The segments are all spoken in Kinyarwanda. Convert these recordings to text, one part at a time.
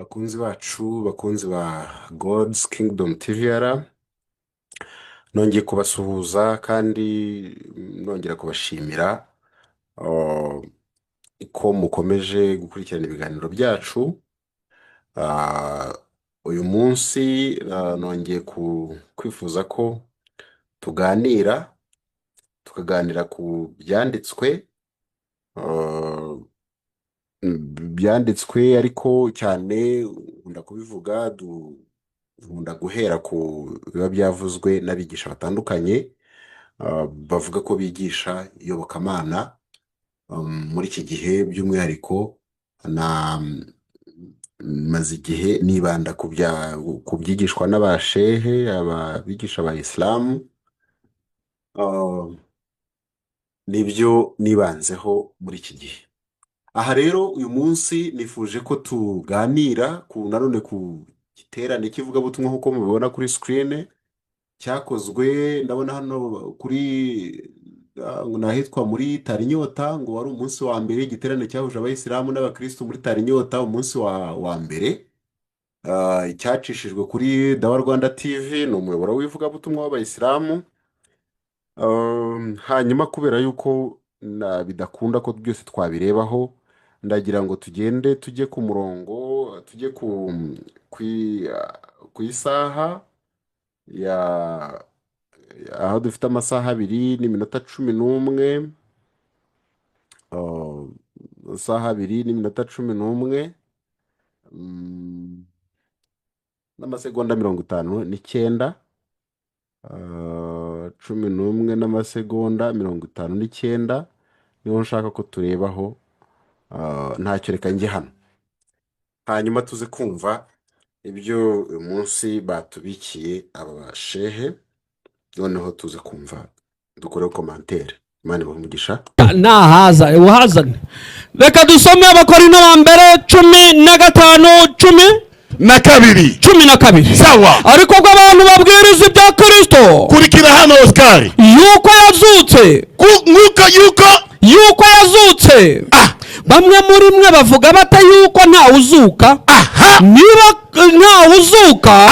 Bakunzi bacu, bakunzi ba God's Kingdom TVR, nongeye kubasuhuza kandi nongera kubashimira ko mukomeje gukurikirana ibiganiro byacu. Uyu munsi nongeye kwifuza ko tukaganira ku byanditswe ariko cyane nkunda kubivuga, nkunda guhera ku biba byavuzwe n'abigisha batandukanye bavuga ko bigisha iyobokamana muri iki gihe. By'umwihariko maze igihe nibanda ku byigishwa n'abashehe, abigisha ba Isilamu, nibyo nibanzeho muri iki gihe. Aha rero uyu munsi nifuje ko tuganira nanone ku giterane cy'ivugabutumwa nk'uko mubibona kuri screen, cyakozwe ndabona hano kuri nahitwa muri Tarinyota, ngo wari umunsi wa mbere. Igiterane cyahuje abayisilamu n'abakristo muri Tarinyota, umunsi wa mbere. Cyacishijwe kuri Dawa Rwanda TV, ni umuyoboro w'ivugabutumwa w'abayisilamu. Hanyuma kubera yuko bidakunda ko byose twabirebaho, ndagira ngo tugende tujye ku murongo, tujye ku isaha aho dufite amasaha 2:11, amasaha 2:11 n'amasegonda 59, 11 n'amasegonda 59 niho nshaka ko turebaho. Ntacyo, reka njye hano, hanyuma tuze kumva ibyo uyu munsi batubikiye aba bashehe, noneho tuze kumva, dukoreho komantere. Imana ibahe umugisha. Nahaza uhazane. Reka dusome Abakorinto ba mbere 15:12. Sawa. Ariko ubwo abantu babwiriza ibya Kristo, Kurikira hano Oscar. yuko yazutse, yuko yazutse. Bamwe muri mwe bavuga bata yuko nta uzuka. Niba nta uzuka,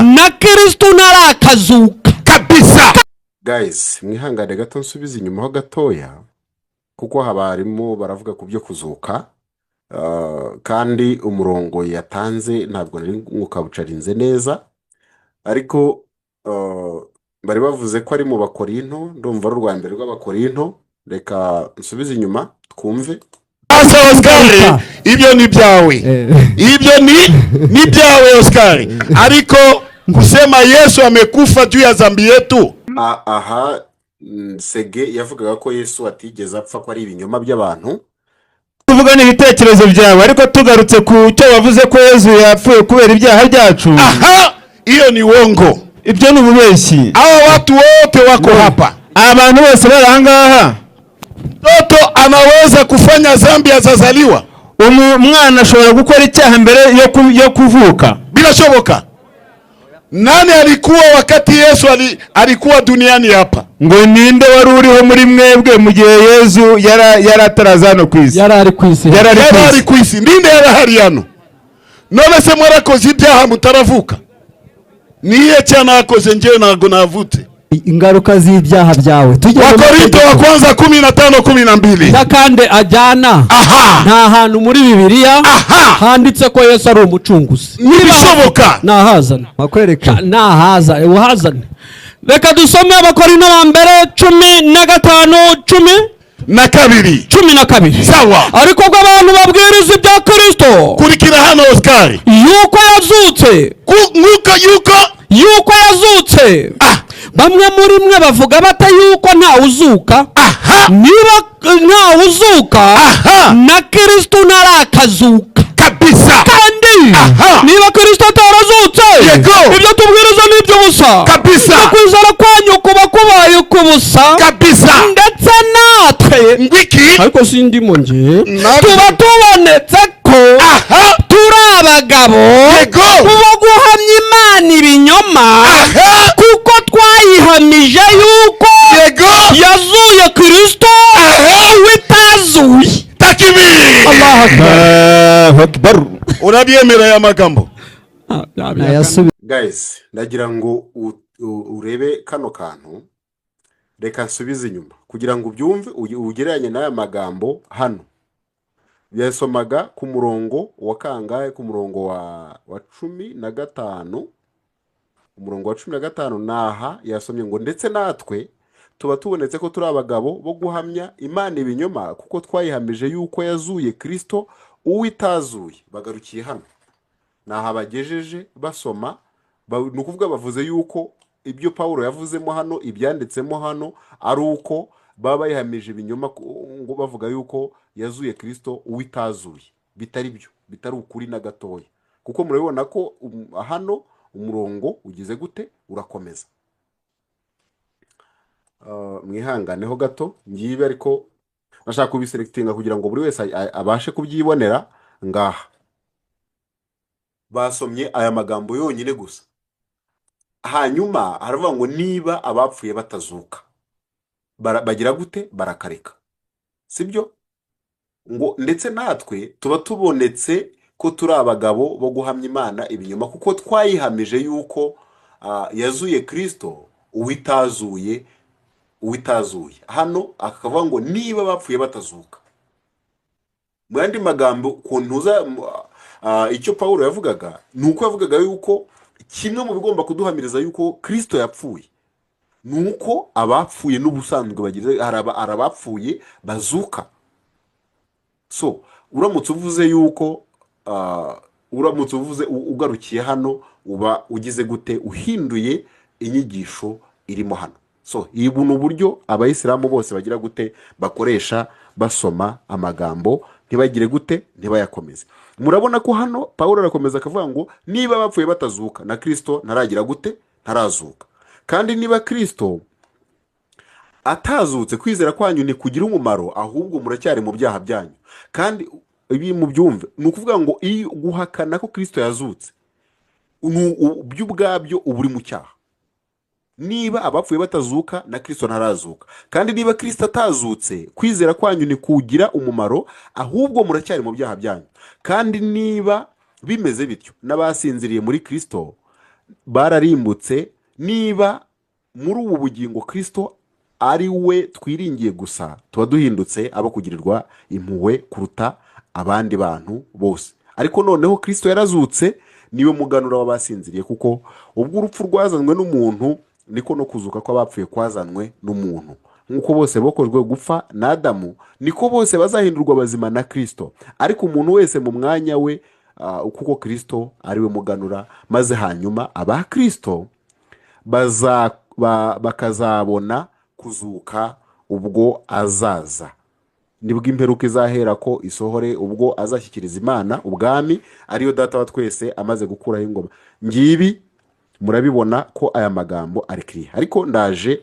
na Kristo ntarakazuka Kabisa. Guys, mwihangane gato nsubize inyuma ho gatoya, kuko habarimo baravuga ku byo kuzuka, kandi umurongo yatanze ntabwo nari nkukabucarinze neza, ariko bari bavuze ko ari mu Bakorinto, ndumva ari urwa mbere rw'Abakorinto. Reka nsubize inyuma twumve. Oscar, ibyo ni byawe. Ibyo ni byawe Oscar. Ariko kusema Yesu amekufa juu ya dhambi yetu. Aha, Sege yavugaga ko Yesu atigeze apfa, ko ari ibinyoma by'abantu. Tuvuga ni ibitekerezo byawe, ariko tugarutse ku cyo wavuze ko Yesu yapfuye kubera ibyaha byacu. Hiyo ni uongo. Ibyo ni ububeshyi. Hao watu wote wako hapa. Abantu bose bari ahangaha. Mtoto anaweza kufanya dhambi azazaliwa. Umwana ashobora gukora icyaha mbere yo kuvuka. Bila shoboka. Nani alikuwa wakati Yesu alikuwa duniani hapa? Ngo ninde wari uriho muri mwebwe mu gihe Yesu yari atarazano kwisi? Yari ari kwisi. Ninde yari hari hano? None se mwarakoze ibyaha mutaravuka? Niye cyana akoze njyewe ntago navutse. Ingaruka z'ibyaha byawe. Wakorinto wa kwanza 15:12. Nakande ajyana. Nta hantu muri Bibiliya handitse ko Yesu ari umucunguzi. Nibishoboka. Nahazana. Makwereka. Nahaza uhazane. Reka dusome Abakorinto ba mbere 15:12. Sawa. Ariko ubwo abantu babwiriza ibya Kristo, Kurikira hano Oscar. yuko yazutse, yuko yazutse. Bamwe muri mwe bavuga bata yuko nta uzuka. Niba nta uzuka, na Kristo ntarakazuka Kabisa. kandi niba Kristo atarazutse, ibyo tubwiriza ni iby'ubusa. Kabisa. Kwizera kwanyu kuba kubaye kubusa. Kabisa. Ndetse natwe, Ngwiki. ariko sindimo nje, tuba tubonetse ko turi abagabo bo guhamya Imana ibinyoma, kuko twayihamije yuko yazuye Kristo witazuye. Takbir. Allahu Akbar. murabyemera aya magambo? Nayasubiza. guys ndagira ngo urebe kano kantu, reka nsubize inyuma kugira ngo ubyumve ugereranye n'aya magambo hano. Yasomaga ku murongo wa kangahe? Ku murongo wa 15. Umurongo wa 15 naha yasomye ngo ndetse natwe tuba tubonetse ko turi abagabo bo guhamya Imana ibinyoma, kuko twayihamije yuko yazuye Kristo uwitazuye. Bagarukiye hano naha bagejeje basoma, ni ukuvuga bavuze yuko ibyo Pawulo yavuzemo hano, ibyanditsemo hano ari uko baba bayihamije ibinyoma, ngo bavuga yuko yazuye Kristo uwitazuye. Bitari byo, bitari ukuri na gatoya, kuko murabibona ko hano umurongo ugize gute, urakomeza. Mwihanganeho gato ngibe, ariko nashaka kubiselectinga kugira ngo buri wese abashe kubyibonera. Ngaha basomye aya magambo yonyine gusa, hanyuma haravuga ngo niba abapfuye batazuka bagira gute, barakareka, sibyo? Ngo ndetse natwe tuba tubonetse ko turi abagabo bo guhamya Imana ibinyoma, kuko twayihamije yuko yazuye Kristo uwitazuye. Hano akavuga ngo niba bapfuye batazuka. Mu yandi magambo kuntuza icyo Pawulo yavugaga ni uko yavugaga yuko kimwe mu bigomba kuduhamiriza yuko Kristo yapfuye ni uko abapfuye n'ubusanzwe bagira abapfuye bazuka. So uramutse uvuze yuko uramutse uvuze ugarukiye hano, uba ugize gute, uhinduye inyigisho irimo hano. So ibu ni uburyo abayisilamu bose bagira gute, bakoresha basoma amagambo, ntibagire gute, ntibayakomeze. Murabona ko hano Pawulo arakomeza akavuga ngo niba bapfuye batazuka na Kristo ntaragira gute, ntarazuka. Kandi niba Kristo atazutse, kwizera kwanyu ni kugira umumaro, ahubwo muracyari mu byaha byanyu. Kandi ibi mubyumve, ni ukuvuga ngo iyo guhakana ko Kristo yazutse byo ubwabyo uba uri mu cyaha. Niba abapfuye batazuka na Kristo ntarazuka, kandi niba Kristo atazutse, kwizera kwanyu ni kugira umumaro, ahubwo muracyari mu byaha byanyu. Kandi niba bimeze bityo, n'abasinziriye muri Kristo bararimbutse. Niba muri ubu bugingo Kristo ari we twiringiye gusa, tuba duhindutse abo kugirirwa impuhwe kuruta abandi bantu bose. Ariko noneho Kristo yarazutse, niwe muganura w'abasinziriye, kuko ubwo urupfu rwazanwe n'umuntu, niko no kuzuka kw'abapfuye kwazanwe n'umuntu. Nk'uko bose bokojwe gupfa na Adamu, niko bose bazahindurwa bazima na Kristo. Ariko umuntu wese mu mwanya we, kuko Kristo ari we muganura, maze hanyuma aba Kristo bakazabona kuzuka ubwo azaza. Nibwo imperuka izahera ko isohore, ubwo azashyikiriza Imana ubwami, ariyo Data wa twese, amaze gukuraho ingoma. Ngibi murabibona ko aya magambo ari clear, ariko ndaje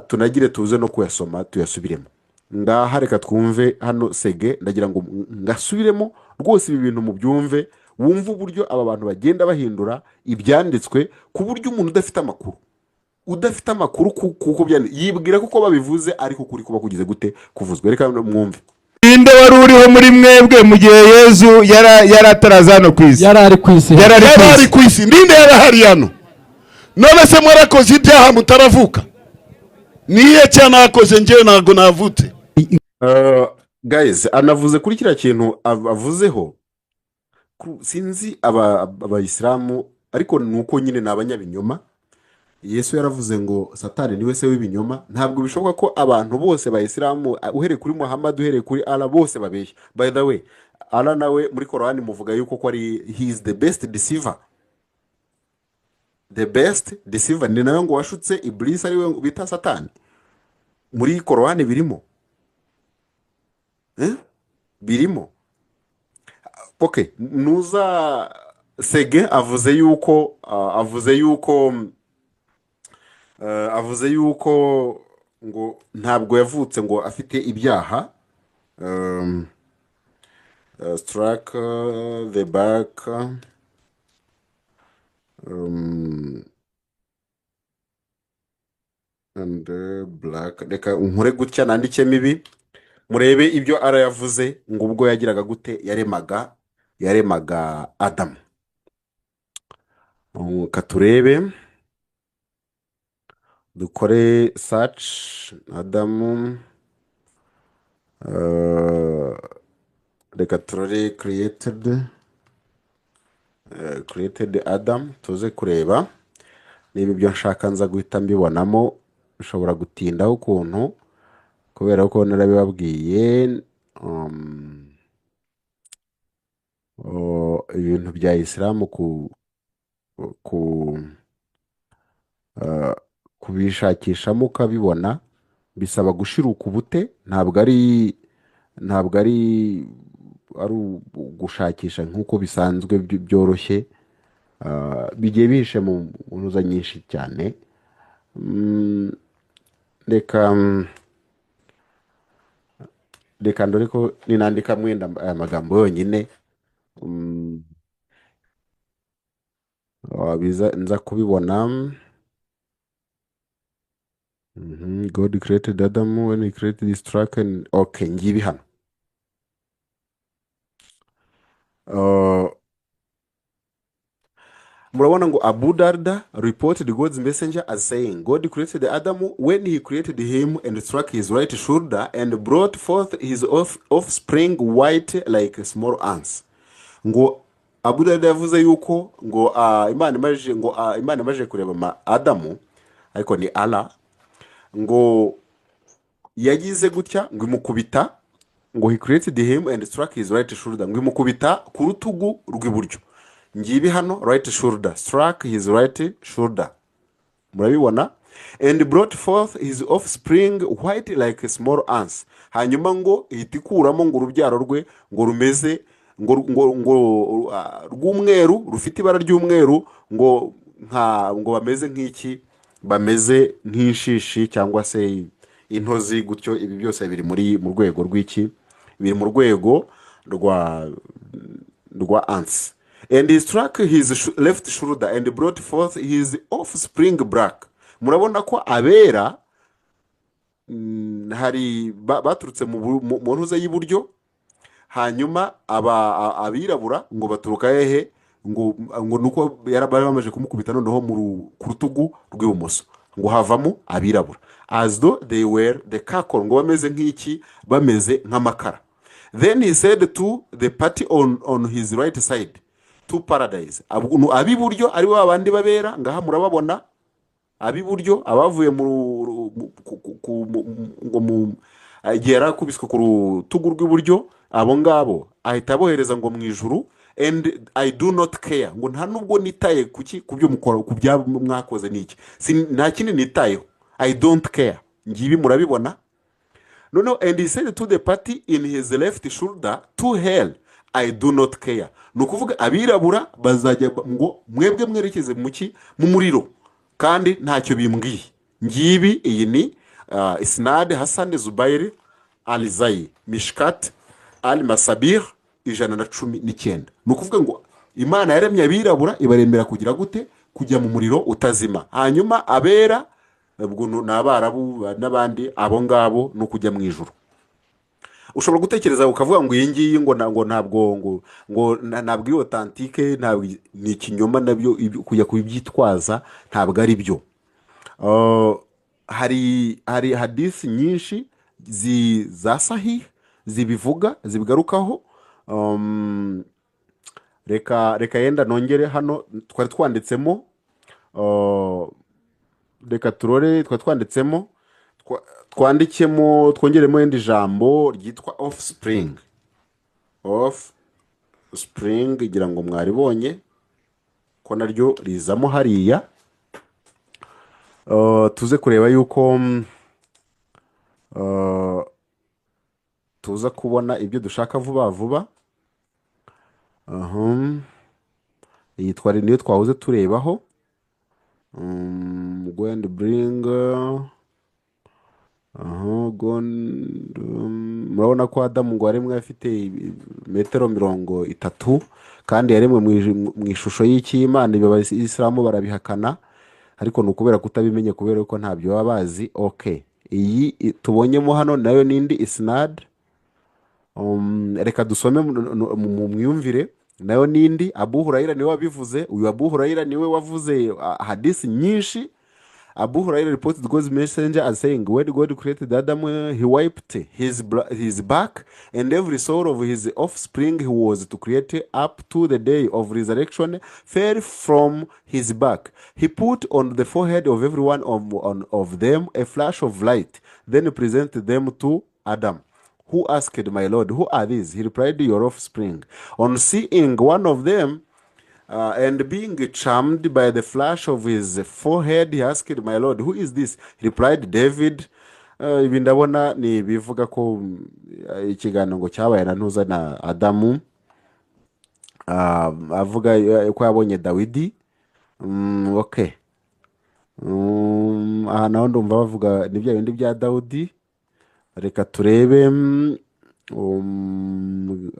tunagire tuze no kuyasoma tuyasubiremo. Ngaha reka twumve hano Sege, ndagira ngo ngasubiremo rwose ibi bintu mubyumve, wumve uburyo aba bantu bagenda bahindura ibyanditswe, ku buryo umuntu udafite amakuru kuko yibwira kuko babivuze, ariko kuri kuba kugize gute, kuvuzwe. Reka mwumve. Ninde wari uriho muri mwebwe mu gihe Yesu yari ataraza hano ku isi? Yari ari ku isi. Ninde yari ahari hano? None se mwarakoze ibyaha mutaravuka? Niye cyane akoze, njyewe ntabwo navutse. Guys, anavuze kuri kiriya kintu avuzeho, sinzi abayisilamu, ariko nuko nyine ni abanyabinyoma. Yesu yaravuze ngo Satani niwe se w'ibinyoma. Ntabwo bishoboka ko abantu bose bayisilamu, uhereye kuri Muhammad, uhereye kuri Allah, bose babeshya. By the way, Allah nawe muri Korani muvuga yuko ko ari he is the best deceiver. The best deceiver ni nawe ngo washutse Iblis, ari we bita Satani. Muri Korani birimo. Birimo. Okay, nuza Sege avuze yuko ngo ntabwo yavutse ngo afite ibyaha. Strike the back, and black. Reka nkure gutya nandike mibi, murebe ibyo ara yavuze ngo ubwo yagiraga gute, yaremaga yaremaga adamu. Reka turebe, dukore search adamu. Reka turore created Adam, tuze kureba niba ibyo nshaka nza guhita mbibonamo. Bishobora gutindaho ukuntu kubera ko narabibabwiye, ibintu bya isilamu ku kubishakishamo ukabibona bisaba gushiruka ubute, ntabwo ari gushakisha nk'uko bisanzwe byoroshye. Bigiye bihishe mu ntuza nyinshi cyane. Reka ndore ko ninandika mwenda aya magambo yonyine nza kubibona. God created Adam when he created this track and okay, ngibi hano. Murabona ngo Abu Darda reported God's messenger as saying, God created Adam when he created him and struck his right shoulder and brought forth his offspring white like small ants. Ngo Abu Darda yavuze yuko ngo Imana imaje kureba Adamu, ariko ni Allah, ngo yagize gutya ngo imukubita, ngo he created him and struck his right shoulder, ngo imukubita ku rutugu rw'iburyo. Ngibi hano right shoulder, struck his right shoulder, murabibona. And brought forth his offspring white like small ants. Hanyuma ngo ihita ikuramo ngo urubyaro rwe ngo rumeze ngo rw'umweru, rufite ibara ry'umweru, ngo bameze nk'iki, bameze nk'inshishi cyangwa se intozi gutyo. Ibi byose biri mu rwego rw'iki, biri mu rwego rwa ants. And he struck his left shoulder and brought forth his offspring black. Murabona ko abera hari baturutse mu ntuza y'iburyo, hanyuma abirabura ngo baturuka hehe, ngo nuko bari bamaze kumukubita noneho ku rutugu rw'ibumoso, ngo havamo abirabura, as though they were the charcoal, ngo bameze nk'iki, bameze nk'amakara. Then he said to the party on his right side, to paradise. Ab'iburyo ari bo abandi babera, ngaha murababona ab'iburyo abavuye igihe yarakubiswe ku rutugu rw'iburyo, abo ngabo ahita abohereza ngo mu ijuru. And I do not care, ngo nta nubwo nitaye ku byo mukora, ku bya mwakoze n'iki, nta kindi nitayeho, I don't care. Ngibi murabibona no. And he said to the party in his left shoulder, to hell, I do not care. Ni ukuvuga abirabura bazajya ngo mwebwe mwerekeze mu muriro, kandi ntacyo bimbwiye. Ngibi iyi ni Isnad Hassan Zubair Alizai Mishkat Al Masabir 119. Ni ukuvuga ngo Imana yaremye abirabura ibaremera kugira gute, kujya mu muriro utazima. Hanyuma abera ubwo n'abarabu n'abandi, abo ngabo no kujya mu ijuru. Ushobora gutekereza ukavuga ngo iyi ngiyi ngo ntabwo iyo authentique, ntabwo ni ikinyoma, nabyo kujya kubyitwaza ntabwo ari byo. Hari hadisi nyinshi za sahih zibigarukaho. Reka yenda nongere hano, twari twanditsemo, reka turore, twari twanditsemo, twongeremo indi jambo ryitwa offspring. Igira ngo mwaribonye ko naryo rizamo hariya. Tuze kureba yuko tuza kubona ibyo dushaka vuba vuba. Iyi niyo twahoze turebaho. Go and bring murabona ko Adamu ngo yaremwe afite metero 30, kandi yaremwe mu ishusho y'Imana. Abisilamu barabihakana, ariko ni ukubera kutabimenye, kubera ko ntabyo baba bazi. Okay, iyi tubonyemo hano nayo nindi Isnad. Reka dusome mu mwiyumvire nayo nindi. Abu Huraira niwe wabivuze. Uyu Abu Huraira niwe wavuze hadisi nyinshi. Abu Huraira reported God's messenger as saying, when God created Adam, he wiped his back and every soul of his offspring he was to create up to the day of resurrection fell from his back. He put on the forehead of every one of them a flash of light, then presented them to Adam, who asked, my Lord, who are these? He replied, your offspring. On seeing one of them, and being charmed by the flash of his forehead, he asked, my Lord, who is this? He replied, David. Ibi ndabona ni bivuga ko ikiganiro ngo cyabaye na ntuza na Adamu, avuga ko yabonye Dawidi. Okay. Aha naho ndumva bavuga ni bya bindi bya Dawudi. Reka turebe.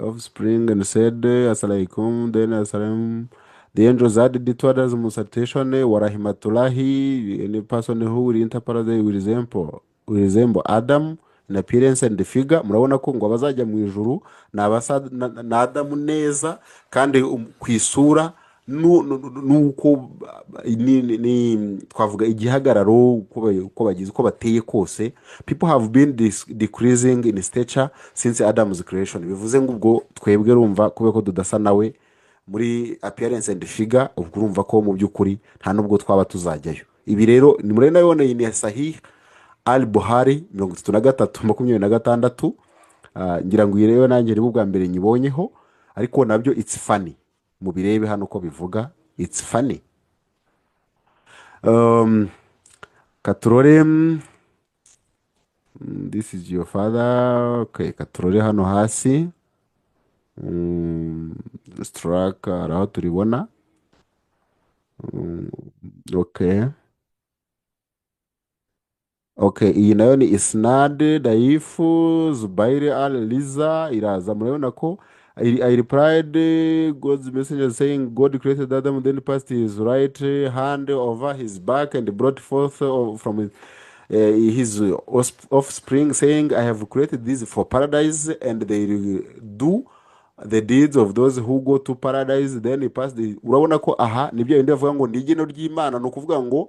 Offspring and said, Assalamualaikum, then Assalam. The angels added to others salutation, Warahimatullahi, any person who will interpret will resemble Adam in appearance and figure. Murabona ko ngo abazajya mu ijuru ni abasa na Adamu neza, kandi ku isura nuko twavuga igihagararo uko bagize uko bateye kose. People have been decreasing in stature since Adam's creation. Bivuze ngo ubwo twebwe rumva kubera ko tudasa nawe muri appearance and figure, ubwo urumva ko mu by'ukuri nta nubwo twaba tuzajyayo. Ibi rero ni muri nayone ni Sahih al-Buhari 33:26. Ngira ngo rero nanjye nibo bwa mbere nyibonyeho, ariko nabyo it's funny. Mubirebe hano ko bivuga it's funny. Katurore, this is your father. Okay, katurore hano hasi. Struck araho turibona. Okay. Okay, iyi nayo ni Isnad Daifu Zubair al-Liza iraza. Murabona ko I replied, God's messenger saying, God created Adam, then passed his right hand over his back and brought forth from his offspring, saying, I have created these for paradise, and they do the deeds of those who go to paradise. Then he passed the. Urabona ko aha nibyo bindi bavuga ngo ni igeno ry'Imana, no kuvuga ngo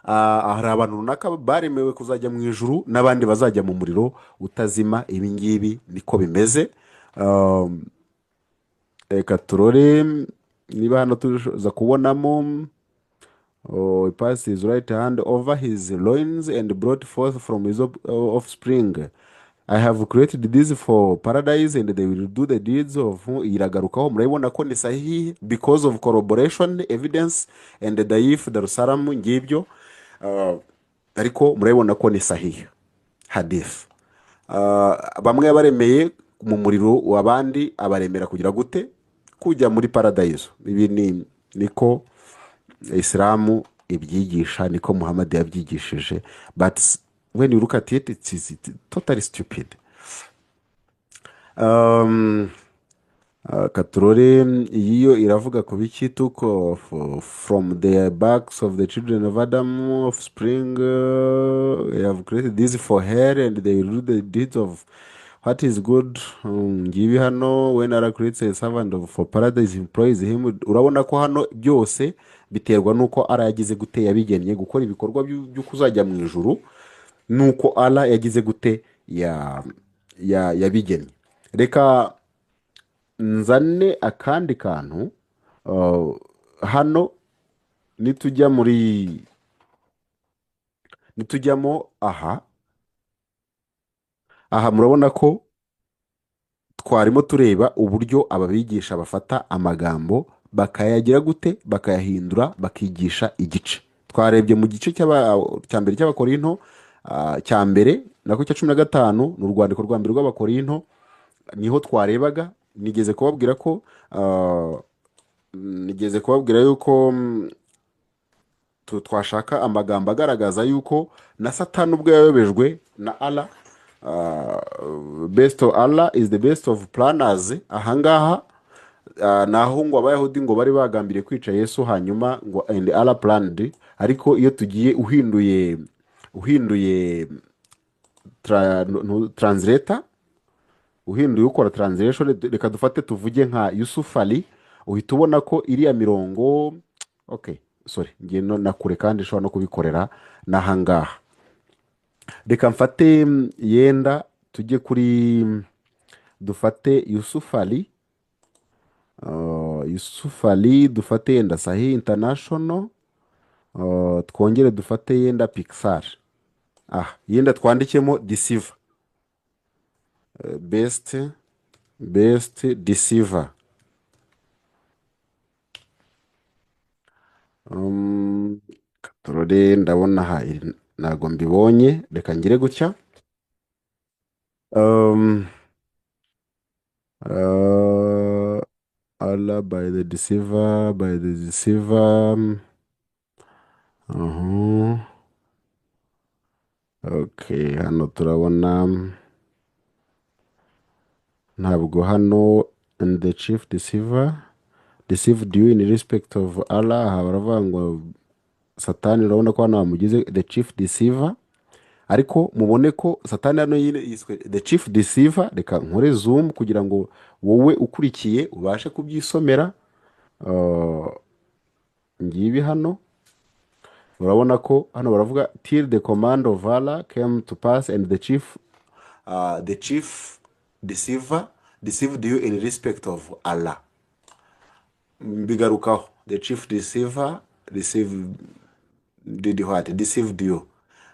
hari abantu runaka baremewe kuzajya mu ijuru n'abandi bazajya mu muriro utazima. Ibi ngibi niko bimeze. Reka turore niba hano tuza kubonamo. He passed his right hand over his loins and brought forth from his offspring. I have created this for paradise and they will do the deeds of. Iragarukaho murabibona ko ni sahihi because of corroboration evidence and the Daif Darussalam ngibyo. Ariko murabibona ko ni sahihi hadith. Bamwe baremeye mu muriro, wabandi abaremera kugira gute kujya muri paradise. Ibi niko Islamu ibyigisha, niko Muhammad yabyigishije, but when you look at it, it's totally stupid. Katurore iyo iravuga ku biki tuko from the backs of the children of Adam offspring, they have created this for her and they do the deeds of what is good. Ngibi hano when Allah creates a servant for paradise employs him. Urabona ko hano byose biterwa nuko Allah yagize gute yabigennye gukora ibikorwa byo kuzajya mu ijuru, nuko Allah yagize gute yabigennye. Reka nzane akandi kantu hano nitujyamo aha murabona ko twarimo tureba uburyo ababigisha bafata amagambo bakayagira gute, bakayahindura, bakigisha igice. Twarebye mu gice cya mbere cy'Abakorinto cya mbere nako cya 15 ni urwandiko rwa mbere rw'Abakorinto, niho twarebaga. Nigeze kubabwira yuko twashaka amagambo agaragaza yuko na Satani ubwo yayobejwe na Allah. Best of Allah is the best of planners. Ahangaha naho ngo abayahudi ngo bari bagambiriye kwica Yesu, hanyuma ngo and Allah planned. Ariko iyo tugiye uhinduye translator uhinduye ukora translation, reka dufate tuvuge nka Yusuf Ali, uhita ubona ko iriya mirongo, okay, sorry, ngiye na kure kandi nshobora no kubikorera n'ahangaha. Reka mfate yenda tujye kuri dufate Yusuf Ali, Yusuf Ali dufate yenda Sahi International, twongere dufate yenda Pixar, yenda twandikemo Deceiver, best Deceiver. Turore ndabona aha ntabwo mbibonye, reka ngire gutya. Allah by the Deceiver, by the Deceiver. Okay, hano turabona ntabwo hano, and the chief deceiver deceived you in respect of Allah. Aha baravuga ngo Satani, urabona ko hano bamugize the chief deceiver, ariko mubone ko Satani hano yiswe the chief deceiver. Reka nkore zoom kugira ngo wowe ukurikiye ubashe kubyisomera. Ngibi hano urabona ko hano baravuga till the command of Allah came to pass and the chief deceiver deceived you in respect of Allah. Bigarukaho, the chief deceiver did what? Deceived you.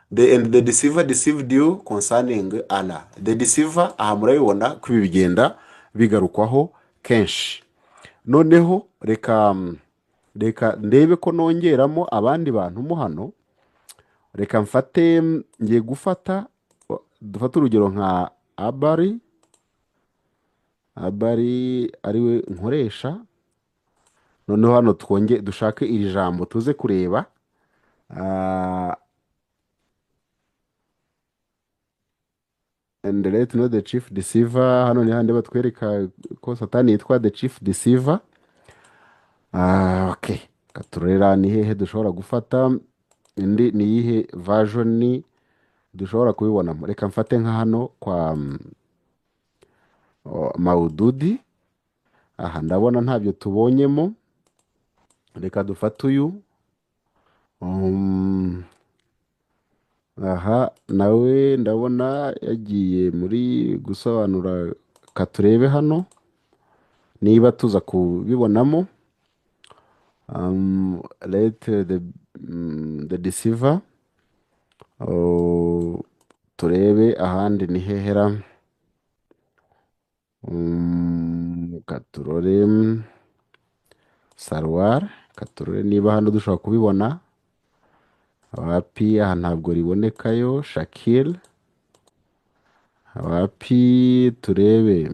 And the deceiver deceived you concerning Allah. The deceiver, aha murabibona ko ibi bigenda bigarukwaho kenshi. Noneho reka ndebe ko nongeramo abandi bantu mo hano. Reka mfate, ngiye gufata, dufate urugero nka Abari ariwe nkoresha. Noneho hano dushake iri jambo tuze kureba. And let know the chief deceiver. Hano ni handi batwereka ko Satani yitwa the chief deceiver. Okay, katurera ni hehe dushobora gufata, indi ni yihe version dushobora kubibonamo. Reka mfate nka hano kwa Maududi. Aha ndabona ntabyo tubonyemo. Reka dufate uyu. Aha nawe ndabona yagiye muri gusobanura. Katurebe hano niba tuza kubibonamo. Let the deceiver. Turebe ahandi ni hehera. Katurore Sarwar. Katurore niba hano dushobora kubibona. Wapi, aha ntabwo ribonekayo. Shakil. Wapi, turebe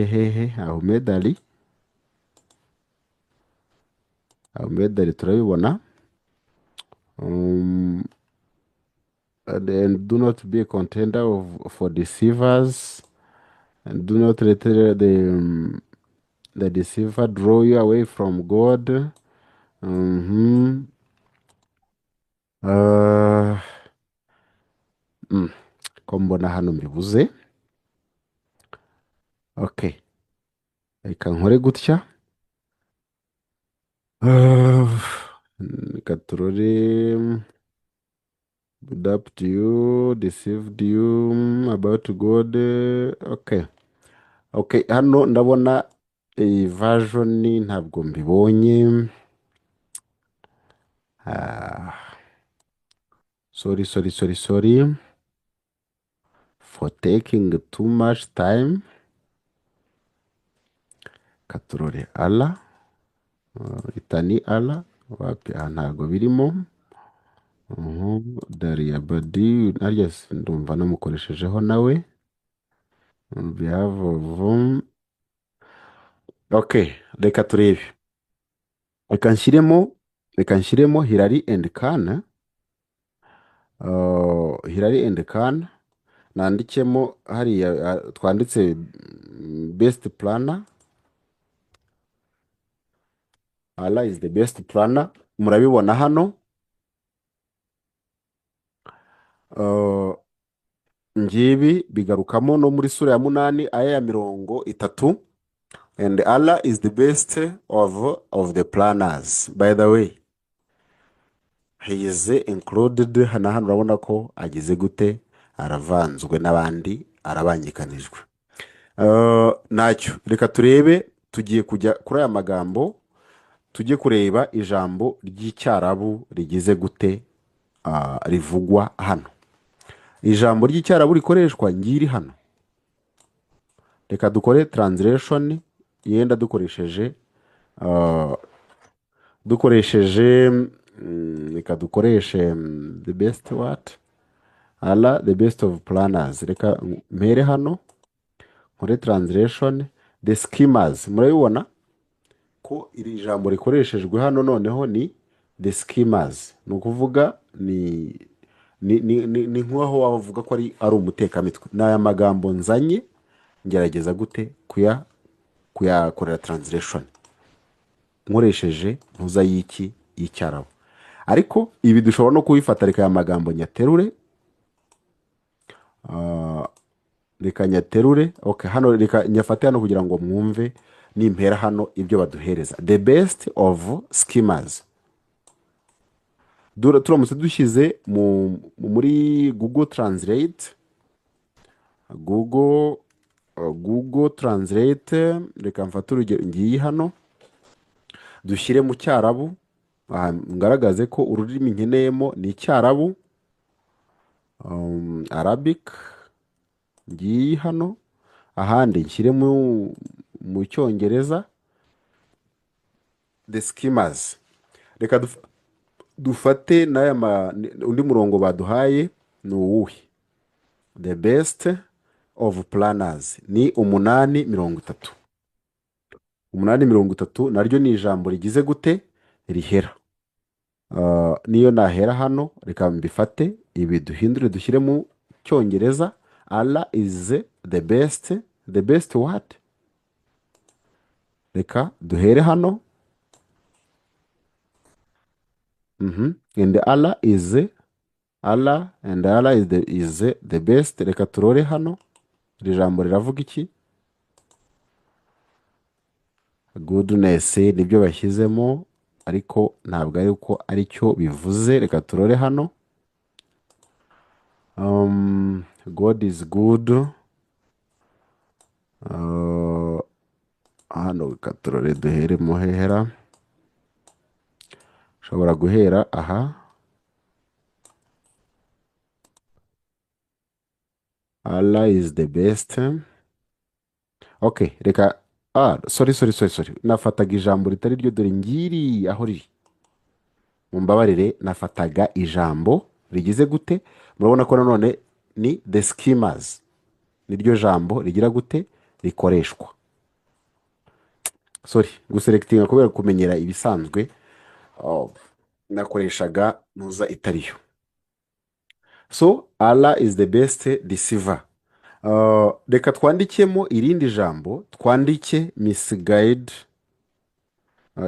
hehe. Ahmed Ali turabibona. And do not be a contender for deceivers, and do not let the deceiver draw you away from God. Ko mbona hano mbibuze. Okay, reka nkore gutya. Reka turore adapt you, deceived you about God. Okay, hano ndabona iyi version ntabwo mbibonye. Sorry for taking too much time. Katurore Allah. Itani Allah. Wapi, ntabwo birimo. Daria Badi naryo ndumva namukoreshejeho nawe. On behalf of okay, reka turebe. Reka nshyiremo Hilary and Khan. Hilary and Khan nandikemo hariya twanditse best planner. Allah is the best planner. Murabibona hano. ngibi bigarukamo no muri sura ya munani aya ya 30. And Allah is the best of the planners. By the way, he is included. Hano hano urabona ko agize gute, aravanzwe n'abandi, arabangikanijwe. Ntacyo, reka turebe, tugiye kujya kuri aya magambo, tujye kureba ijambo ry'icyarabu rigize gute, rivugwa hano. Ijambo ry'icyarabu rikoreshwa ngiri hano. Reka dukore translation yenda dukoresheje reka dukoreshe the best what, Allah the best of planners. Reka mpere hano nkore translation, the schemers. Murabibona ko iri jambo rikoreshejwe hano noneho ni the schemers, ni ukuvuga ni nk'aho wavuga ko ari umutekamitwe. Ni aya magambo nzanye ngerageza gute kuyakorera translation nkoresheje ntuza y'iki y'icyarabu. Ariko ibi dushobora no kubifata, reka aya magambo nyaterure, reka nyaterure. Okay, hano reka nyafate hano kugira ngo mwumve nimpera hano ibyo baduhereza. The best of schemers. Turamutse dushyize muri Google Translate, Google Translate, reka mfate urugero ngiye hano, dushyire mu cyarabu, ngaragaze ko ururimi nkeneyemo ni icyarabu, Arabic. Ngiye hano, ahandi nshyire mu cyongereza, the schemers. Reka dufate undi murongo baduhaye ni uwuhe, the best of planners ni 8:30. 8:30 naryo ni ijambo rigize gute, rihera. Niyo nahera hano, reka mbifate ibi duhindure dushyire mu cyongereza. Allah is the best what. Reka duhere hano, and Allah is the best. Reka turore hano, iri jambo riravuga iki, goodness nibyo bashyizemo, ariko ntabwo ari uko aricyo bivuze. Reka turore hano, God is good. Hano reka turore duhere muhera, ushobora guhera aha, Allah is the best. Okay, reka sorry, nafataga ijambo ritari ryo, dore ngiri aho riri, mumbabarire, nafataga ijambo rigize gute. Murabona ko nanone ni the schemers, niryo jambo rigira gute, rikoreshwa. Sorry, guselectinga kubera kumenyera ibisanzwe, nakoreshaga ntuza itariyo. So Allah is the best deceiver. Reka twandikemo irindi jambo, twandike misguide.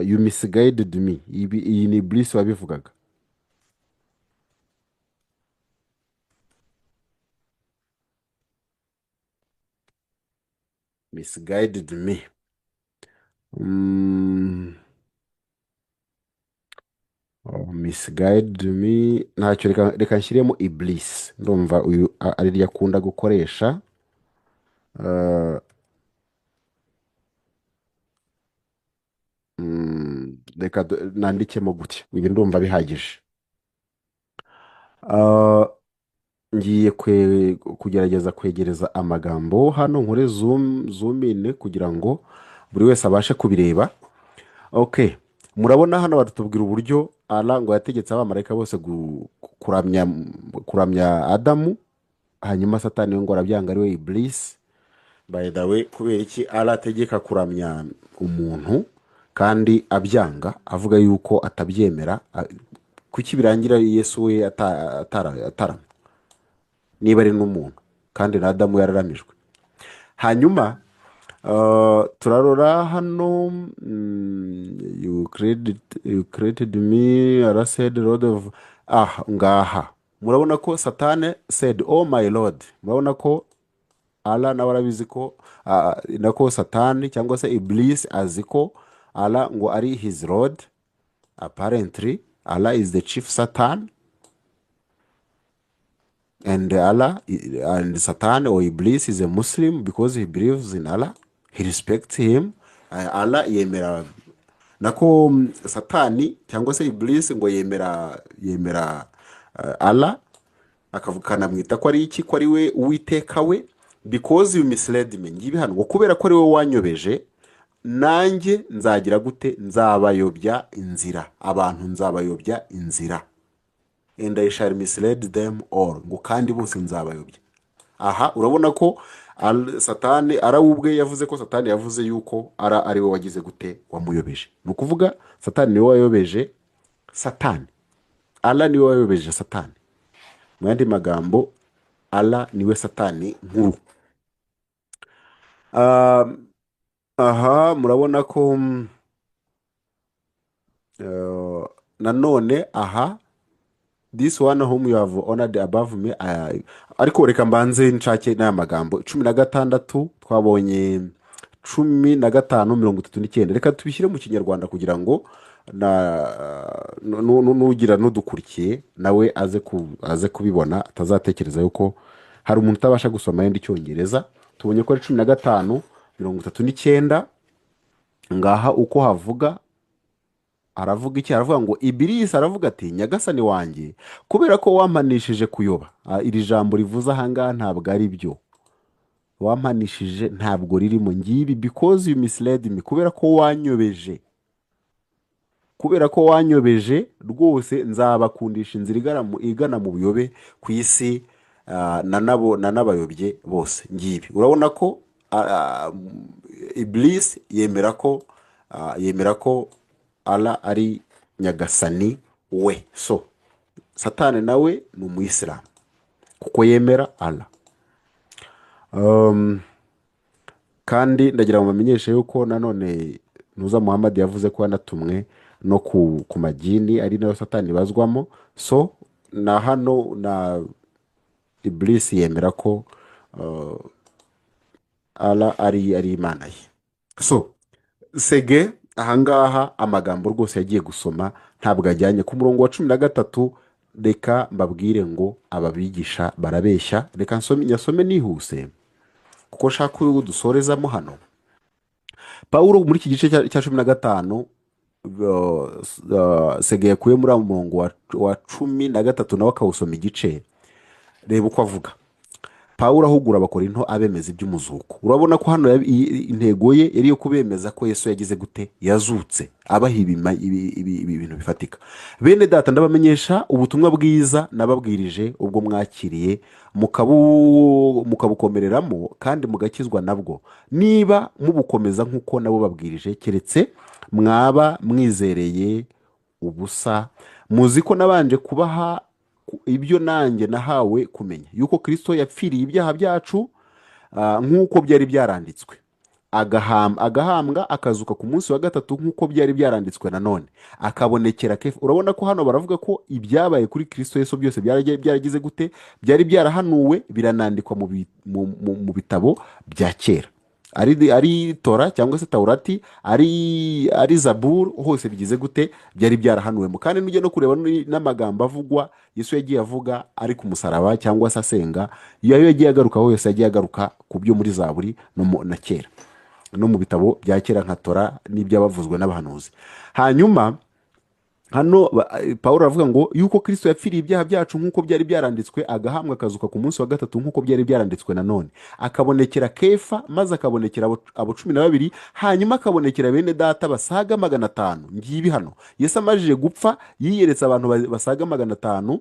You misguided me. Iyi ni Iblis wabivugaga. Misguided me. Misguided me. Ntacyo, reka nshyiremo Iblis. Ndumva uyu ari ryo akunda gukoresha. Reka nandikemo gutya, ibi ndumva bihagije. Ngiye kugerageza kwegereza amagambo hano, nkore zoom in kugira ngo buri wese abashe kubireba. Okay, murabona hano batubwira uburyo Allah ngo yategetse abamarayika bose kuramya Adamu, hanyuma Satani ngo arabyanga, ari we Iblis. By the way, kubera iki Allah ategeka kuramya umuntu kandi abyanga, avuga yuko atabyemera? Kuki birangira Yesu we ataramya niba ari n'umuntu, kandi na Adamu yararamijwe? Hanyuma turarora hano, you created me, Allah said Lord of ngaha murabona ko satani said oh my lord, murabona ko Allah nawe arabizi ko nako satani cyangwa se iblis azi ko Allah ngo ari his lord. Apparently Allah is the chief Satan, and and Satan or Iblis is a Muslim because he believes in Allah, he respects him. Allah yemera nako Satani cyangwa se Iblis ngo yemera Allah, akavukana mwita ko ari iki, ko ari we uwiteka we, because you misled me, ngibi hano kubera ko ari we wanyobeje, nanjye nzagira gute, nzabayobya inzira, abantu nzabayobya inzira, and I shall mislead them all, ngo kandi bose nzabayobya. Aha urabona ko satani ubwe yavuze ko satani yavuze yuko ari we wagize gute, wamuyobeje. Ni ukuvuga satani niwe wayobeje satani, Allah niwe wayobeje satani. Mu yandi magambo Allah niwe satani nkuru. Aha murabona ko nanone aha, this one whom you have honored above me, ariko reka mbanze nshake n'aya magambo 16 twabonye 15:39. Reka tubishyire mu kinyarwanda kugira ngo nugira n'udukurikiye nawe aze kubibona, atazatekereza yuko hari umuntu utabasha gusoma yenda icyongereza. Tubonye ko ari 15:39 ngaha uko havuga, aravuga iki? Aravuga ngo Iblis aravuga ati nyagasani wanjye, kubera ko wampanishije kuyoba. Iri jambo rivuze ahangaha ntabwo ari byo, wampanishije ntabwo ririmo ngibi, because you misled me, kubera ko wanyobeje, kubera ko wanyobeje rwose nzabakundisha inzira igana mu buyobe ku isi, n'abayobye bose ngibi. Urabona ko Iblis yemera ko Allah ari nyagasani we. So satani nawe ni umuyisilamu kuko yemera Allah. Kandi ndagira ngo bamenyeshe yuko nanone Ntuza Muhammad yavuze ko yanatumwe no ku magini ari nayo satani bazwamo. So na hano na Iblis yemera ko Allah ari Imana ye. So Sege ahangaha amagambo rwose yagiye gusoma ntabwo ajyanye ku murongo wa 13. Reka mbabwire ngo ababigisha barabeshya. Reka nyasome nihuse kuko shaka dusorezamo hano. Paulo muri iki gice cya 15 Sege yakuye muri umurongo wa 13 nawe akawusoma igice. Reba uko avuga. Paulo ahugura abakorinto abemeza iby'umuzuko. Urabona ko hano intego ye yari yo kubemeza ko Yesu yagize gute, yazutse, abaha ibintu bifatika. Bene data, ndabamenyesha ubutumwa bwiza nababwirije ubwo mwakiriye mukabukomereramo kandi mugakizwa nabwo, niba mubukomeza nk'uko nabo babwirije, keretse mwaba mwizereye ubusa. Muzi ko nabanje kubaha ibyo nanjye nahawe kumenya, yuko Kristo yapfiriye ibyaha byacu nk'uko byari byaranditswe, agahambwa akazuka ku munsi wa gatatu nk'uko byari byaranditswe, nanone akabonekera Kefa. Urabona ko hano baravuga ko ibyabaye kuri Kristo Yesu byose byaragize gute, byari byarahanuwe, biranandikwa mu bitabo bya kera, ari Tora cyangwa se Taurati, ari Zaburi, hose bigize gute, byari byarahanuwemo. Kandi nujya no kureba n'amagambo avugwa Yesu yagiye avuga ari ku musaraba cyangwa se asenga, iyo yagiye agaruka hose yagiye agaruka ku byo muri Zaburi na kera no mu bitabo bya kera nka Tora n'ibyabavuzwe n'abahanuzi. Hanyuma hano Paulo aravuga ngo yuko Kristo yapfiriye ibyaha byacu nk'uko byari byaranditswe, agahambwa akazuka ku munsi wa gatatu nk'uko byari byaranditswe, nanone akabonekera Kefa, maze akabonekera abo 12, hanyuma akabonekera bene data basaga 500. Ngibi hano Yesu amajije gupfa yiyeretse abantu basaga 500.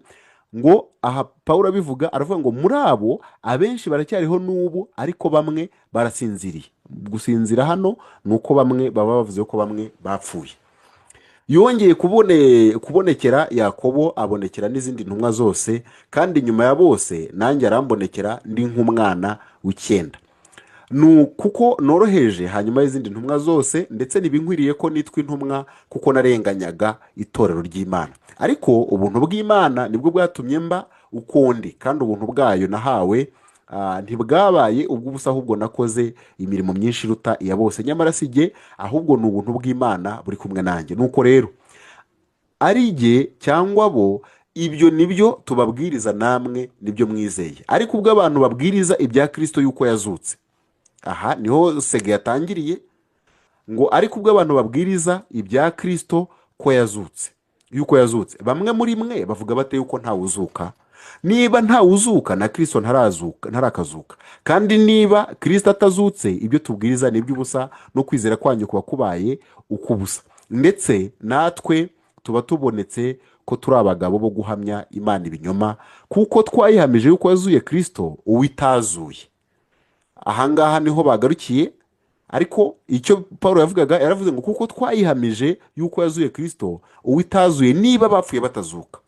Ngo aha Paulo abivuga aravuga ngo muri abo abenshi baracyariho n'ubu, ariko bamwe barasinziriye. Gusinzira hano nuko bamwe baba bavuze ko bamwe bapfuye. Yongeye kubonekera Yakobo, abonekera n'izindi ntumwa zose, kandi nyuma ya bose nanjye arambonekera ndi nk'umwana w'icyenda. Kuko noroheje hanyuma y'izindi ntumwa zose, ndetse ntibinkwiriye ko nitwa intumwa, kuko narenganyaga itorero ry'Imana. Ariko ubuntu bw'Imana nibwo bwatumye mba uko ndi, kandi ubuntu bwayo nahawe ntibwabaye ubw'ubusa, ahubwo nakoze imirimo myinshi iruta iya bose, nyamara si jye, ahubwo ni ubuntu bw'Imana buri kumwe nanjye. nuko rero ari jye cyangwa bo, ibyo nibyo tubabwiriza, namwe nibyo mwizeye. ariko ubwo abantu babwiriza ibya Kristo yuko yazutse, aha niho sege yatangiriye, ngo ariko ubwo abantu babwiriza ibya Kristo ko yazutse, yuko yazutse, bamwe muri mwe bavuga bate yuko ntawuzuka? Niba ntawuzuka, na Kristo ntarakazuka. kandi niba Kristo atazutse, ibyo tubwiriza ni iby'ubusa, no kwizera kwanyu kuba kubaye ukubusa. ndetse natwe tuba tubonetse ko turi abagabo bo guhamya Imana ibinyoma, kuko twayihamije yuko yazuye Kristo uwitazuye. ahangaha niho bagarukiye. ariko icyo Paulo yavugaga, yaravuze ngo kuko twayihamije yuko yazuye Kristo uwitazuye, niba abapfuye batazuka.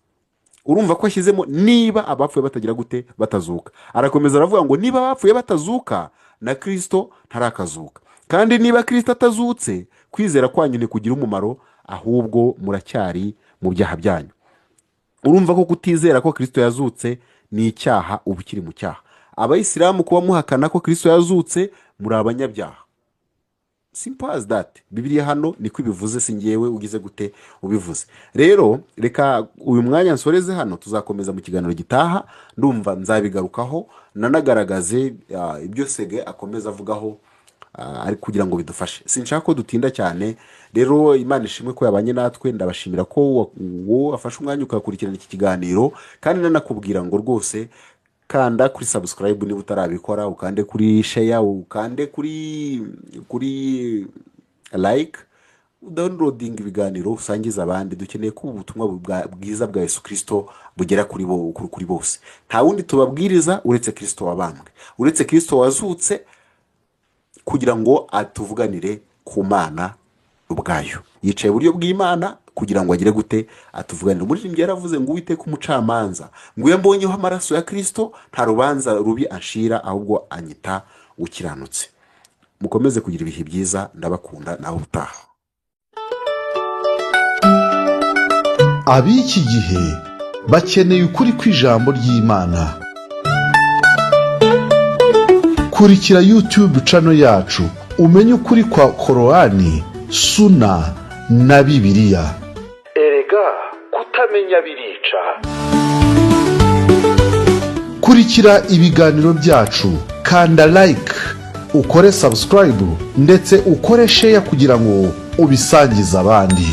urumva ko ashyizemo niba abapfuye batagira gute, batazuka. arakomeza aravuga ngo niba abapfuye batazuka, na Kristo ntarakazuka. kandi niba Kristo atazutse, kwizera kwanyu ntikugira umumaro, ahubwo muracyari mu byaha byanyu. urumva ko kutizera ko Kristo yazutse ni icyaha, uba ukiri mu cyaha. Abayisilamu kuba muhakana ko Kristo yazutse, muri abanyabyaha. simple as that. Bibiliya hano niko ibivuze, si ngewe ugize gute ubivuze. rero reka uyu mwanya nsoreze hano, tuzakomeza mu kiganiro gitaha. ndumva nzabigarukaho, nanagaragaze ibyo Sege akomeza avugaho, ari kugira ngo bidufashe. sinshaka ko dutinda cyane. rero Imana ishimwe ko yabanye natwe. ndabashimira ko wowe afashe umwanya ukakurikirana iki kiganiro, kandi nanakubwira ngo rwose kanda kuri subscribe niba utarabikora, ukande kuri share, ukande kuri like, downloading ibiganiro, usangiza abandi. dukeneye ko ubutumwa bwiza bwa Yesu Kristo bugera kuri bose. nta wundi tubabwiriza uretse Kristo wabambwe, uretse Kristo wazutse, kugira ngo atuvuganire ku Mana ubwayo. yicaye iburyo bw'Imana kugira ngo agire gute, atuvuganire. umuririmbyi yaravuze ngo Uwiteka umucamanza, ngo iyo mbonyeho amaraso ya Kristo, nta rubanza rubi anshira, ahubwo anyita ukiranutse. mukomeze kugira ibihe byiza, ndabakunda, naho utaha. ab'iki gihe bakeneye ukuri kw'ijambo ry'Imana. kurikira YouTube channel yacu umenye ukuri kwa Korani, Suna na Bibiliya. Erega kutamenya birica. kurikira ibiganiro byacu, kanda like, ukore subscribe ndetse ukore share kugira ngo ubisangize abandi.